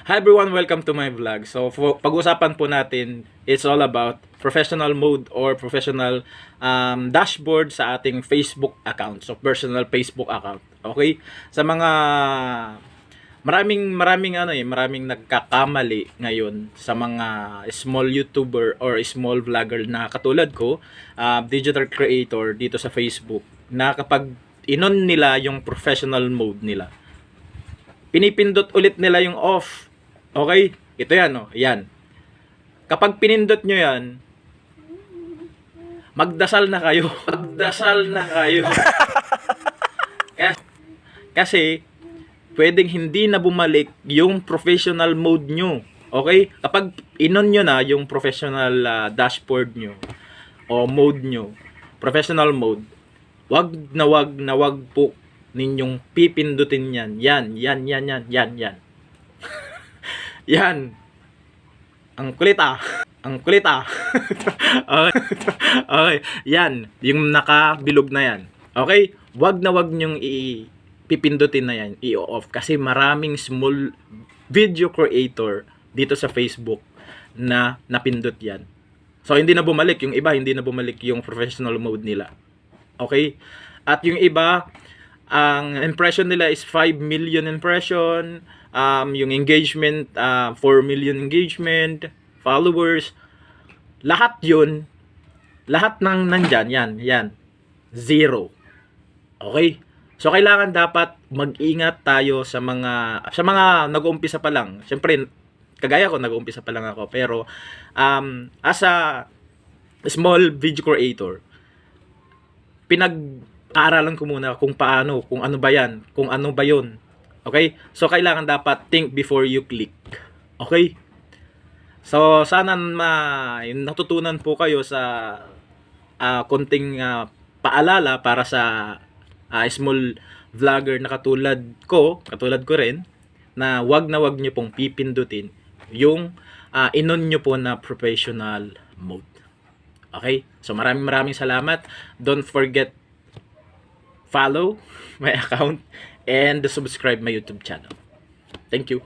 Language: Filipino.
Hi everyone, welcome to my vlog. So, pag-usapan po natin, it's all about professional mode or professional dashboard sa ating Facebook account. So, personal Facebook account. Okay? Sa mga maraming nagkakamali ngayon sa mga small YouTuber or small vlogger na katulad ko, digital creator dito sa Facebook, na kapag inon nila yung professional mode nila, pinipindot ulit nila yung off. Okay? Ito yan, oh. Yan. Kapag pinindot nyo yan, magdasal na kayo. Magdasal na kayo. Kasi, pwedeng hindi na bumalik yung professional mode nyo. Okay? Kapag inon nyo na yung professional dashboard nyo o mode nyo, professional mode, wag na wag po ninyong pipindutin yan. Yan. Yan. Ang kulit ah. Ang kulit ah. Okay. Yan. Yung nakabilog na yan. Okay? Wag na wag nyong pipindutin na yan. I-off. Kasi maraming small video creator dito sa Facebook na napindot yan. So, hindi na bumalik. Yung iba, hindi na bumalik yung professional mode nila. Okay? At yung iba, ang impression nila is 5 million impression, yung engagement, 4 million engagement, followers, lahat yun, lahat ng nandyan, yan, zero. Okay? So, kailangan dapat mag-ingat tayo sa mga nag-uumpisa pa lang. Siyempre, kagaya ko, nag-uumpisa pa lang ako, pero as a small video creator, pinag-aaralan ko muna kung paano, kung ano ba yan, kung ano ba yun. Okay? So, kailangan dapat think before you click. Okay? So, sana natutunan po kayo sa konting paalala para sa small vlogger na katulad ko rin, na wag nyo pong pipindutin yung inon nyo po na professional mode. Okay? So, maraming salamat. Don't forget follow my account and subscribe my YouTube channel. Thank you.